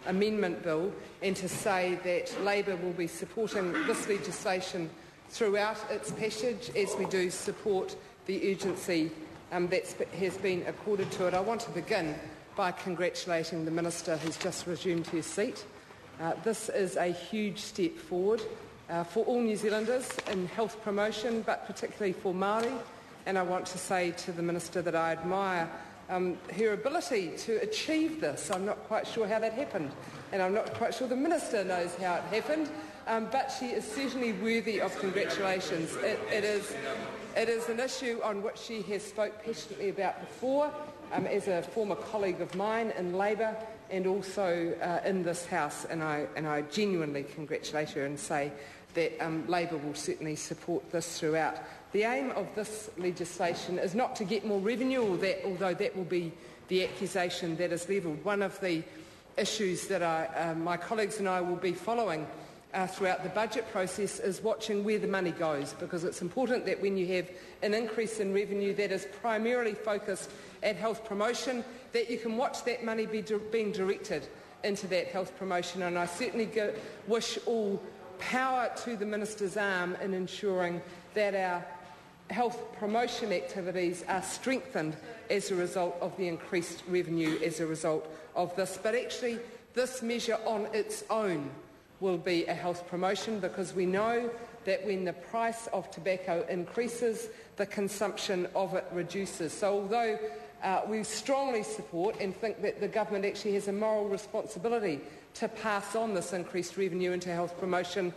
Amendment Bill, and to say that Labour will be supporting this legislation throughout its passage, as we do support the urgency that has been accorded to it. I want to begin by congratulating the Minister who's just resumed her seat. This is a huge step forward for all New Zealanders in health promotion, but particularly for Māori. And I want to say to the Minister that I admire her ability to achieve this. I'm not quite sure how that happened, and I'm not quite sure the Minister knows how it happened, but she is certainly worthy of congratulations. It is an issue on which she has spoke passionately about before, as a former colleague of mine in Labour and also in this House, and I genuinely congratulate her and say that Labour will certainly support this throughout. The aim of this legislation is not to get more revenue, although that will be the accusation that is levelled. One of the issues that my colleagues and I will be following throughout the budget process is watching where the money goes, because it's important that when you have an increase in revenue that is primarily focused at health promotion, that you can watch that money being directed into that health promotion. And I certainly wish all power to the Minister's arm in ensuring that our health promotion activities are strengthened as a result of the increased revenue as a result of this. But actually, this measure on its own will be a health promotion, because we know that when the price of tobacco increases, the consumption of it reduces. So although we strongly support and think that the government actually has a moral responsibility to pass on this increased revenue into health promotion,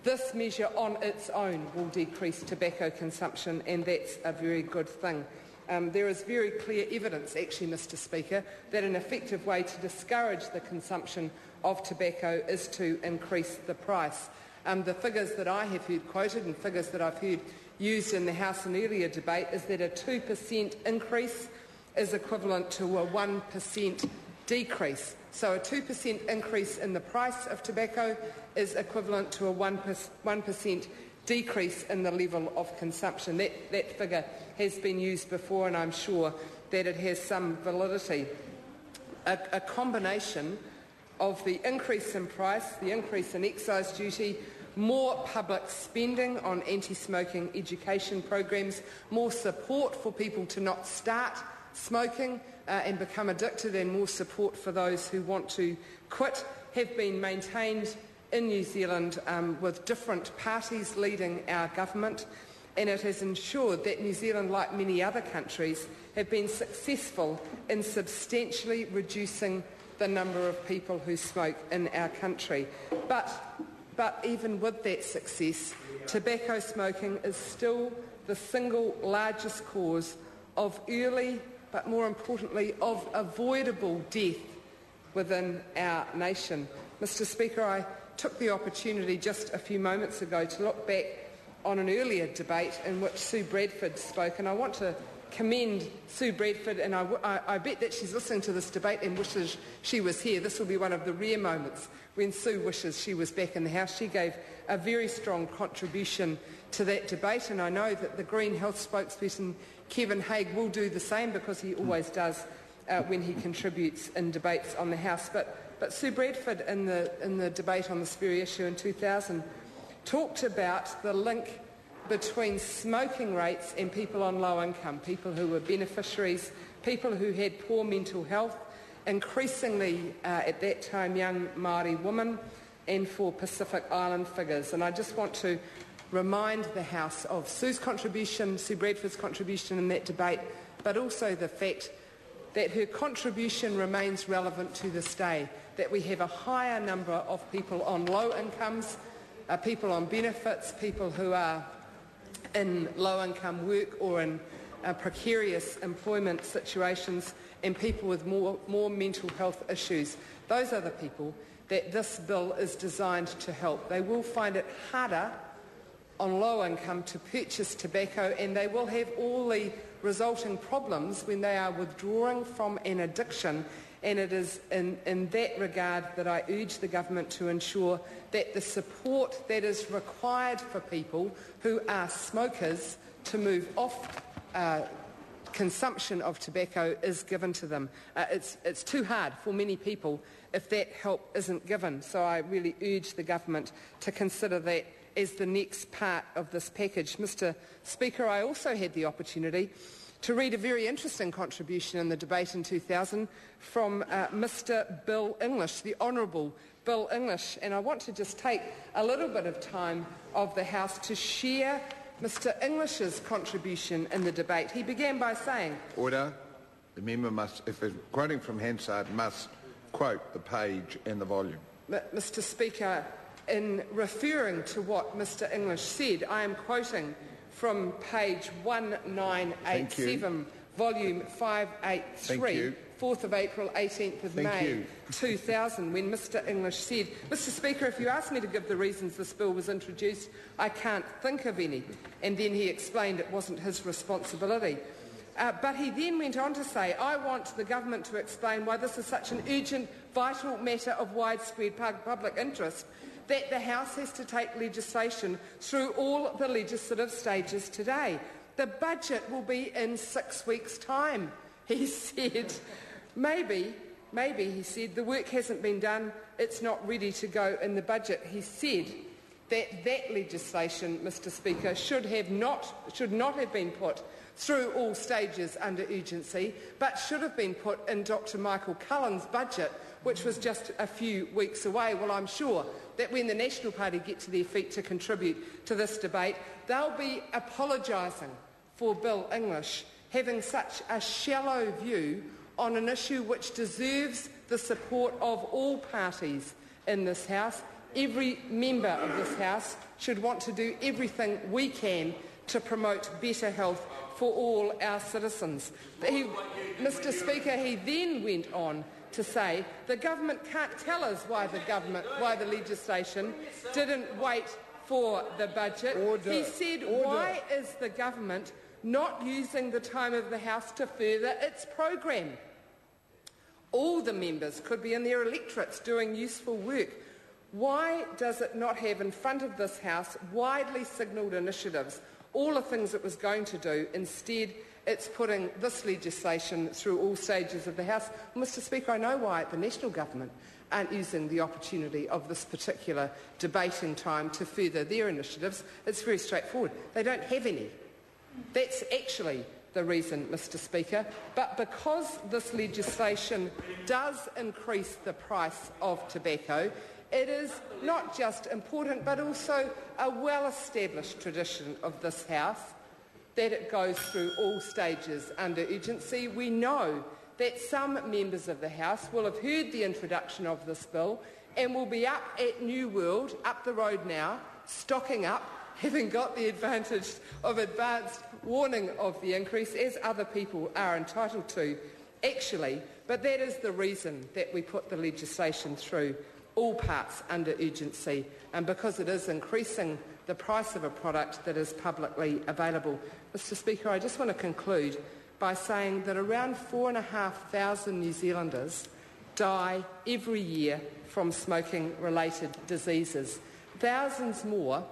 this measure on its own will decrease tobacco consumption, and that's a very good thing. There is very clear evidence, actually, Mr Speaker, that an effective way to discourage the consumption of tobacco is to increase the price. The figures that I have heard quoted and figures that I've heard used in the House in earlier debate is that a 2% increase is equivalent to a 1% decrease. So a 2% increase in the price of tobacco is equivalent to a 1% decrease in the level of consumption. That figure has been used before, and I'm sure that it has some validity. A combination of the increase in price, the increase in excise duty, more public spending on anti-smoking education programs, more support for people to not start smoking and become addicted, and more support for those who want to quit, have been maintained in New Zealand with different parties leading our government, and it has ensured that New Zealand, like many other countries, have been successful in substantially reducing the number of people who smoke in our country. But even with that success, tobacco smoking is still the single largest cause of early, but more importantly, of avoidable death within our nation. Mr Speaker, I took the opportunity just a few moments ago to look back on an earlier debate in which Sue Bradford spoke, and I want to commend Sue Bradford, and I bet that she's listening to this debate and wishes she was here. This will be one of the rare moments when Sue wishes she was back in the House. She gave a very strong contribution to that debate, and I know that the Green Health spokesperson Kevin Haig will do the same, because he always does when he contributes in debates on the House. But Sue Bradford, in the debate on this very issue in 2000, talked about the link between smoking rates and people on low income, people who were beneficiaries, people who had poor mental health, increasingly at that time young Māori women, and for Pacific Island figures. And I just want to remind the House of Sue Bradford's contribution in that debate, but also the fact that her contribution remains relevant to this day, that we have a higher number of people on low incomes, people on benefits, people who are in low-income work or in precarious employment situations, and people with more mental health issues. Those are the people that this bill is designed to help. They will find it harder on low income to purchase tobacco, and they will have all the resulting problems when they are withdrawing from an addiction. And it is in that regard that I urge the government to ensure that the support that is required for people who are smokers to move off consumption of tobacco is given to them. It's too hard for many people if that help isn't given. So I really urge the government to consider that as the next part of this package. Mr. Speaker, I also had the opportunity to read a very interesting contribution in the debate in 2000 from Mr. Bill English, the Honourable Bill English, and I want to just take a little bit of time of the House to share Mr. English's contribution in the debate. He began by saying, Order. The member must, if quoting from Hansard, must quote the page and the volume. Mr. Speaker, in referring to what Mr. English said, I am quoting from page 1987, volume 583, 4th of April, 18th of May 2000, when Mr. English said, Mr. Speaker, if you ask me to give the reasons this bill was introduced, I can't think of any. And then he explained it wasn't his responsibility. But he then went on to say, I want the government to explain why this is such an urgent, vital matter of widespread public interest that the House has to take legislation through all the legislative stages today. The budget will be in 6 weeks' time, he said. Maybe, he said, the work hasn't been done, it's not ready to go in the budget. He said that legislation, Mr. Speaker, should not have been put through all stages under urgency, but should have been put in Dr Michael Cullen's budget, which was just a few weeks away. Well, I'm sure that when the National Party get to their feet to contribute to this debate, they'll be apologising for Bill English having such a shallow view on an issue which deserves the support of all parties in this House. Every member of this House should want to do everything we can to promote better health for all our citizens. Mr. Speaker, he then went on to say the government can't tell us why the legislation didn't wait for the budget. He said, why is the government not using the time of the House to further its programme? All the members could be in their electorates doing useful work. Why does it not have in front of this House widely signalled initiatives, all the things it was going to do? Instead, it's putting this legislation through all stages of the House. Mr. Speaker, I know why the National Government aren't using the opportunity of this particular debating time to further their initiatives. It's very straightforward. They don't have any. That's actually the reason, Mr. Speaker. But because this legislation does increase the price of tobacco, it is not just important but also a well-established tradition of this House that it goes through all stages under urgency. We know that some members of the House will have heard the introduction of this bill and will be up at New World, up the road now, stocking up, having got the advantage of advanced warning of the increase, as other people are entitled to, actually. But that is the reason that we put the legislation through all parts under urgency, and because it is increasing the price of a product that is publicly available. Mr. Speaker, I just want to conclude by saying that around 4,500 New Zealanders die every year from smoking-related diseases. Thousands more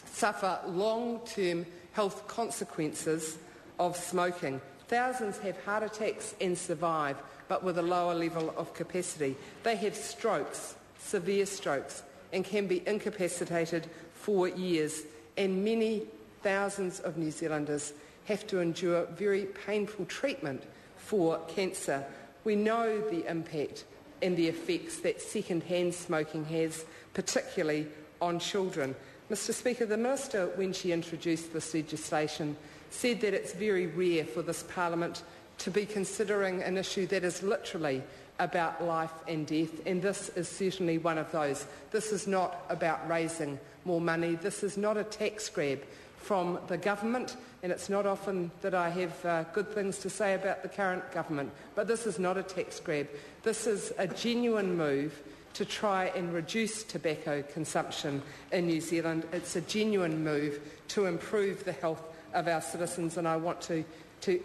suffer long-term health consequences of smoking. Thousands have heart attacks and survive, but with a lower level of capacity. They have strokes, severe strokes, and can be incapacitated for years. And many thousands of New Zealanders have to endure very painful treatment for cancer. We know the impact and the effects that second-hand smoking has, particularly on children. Mr. Speaker, the Minister, when she introduced this legislation, said that it's very rare for this Parliament to be considering an issue that is literally about life and death, and this is certainly one of those. This is not about raising more money. This is not a tax grab from the government, and it's not often that I have good things to say about the current government, but this is not a tax grab. This is a genuine move to try and reduce tobacco consumption in New Zealand. It's a genuine move to improve the health of our citizens, and I want to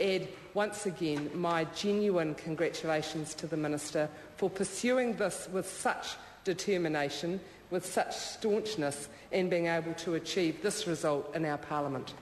add once again my genuine congratulations to the Minister for pursuing this with such determination, with such staunchness, and being able to achieve this result in our Parliament.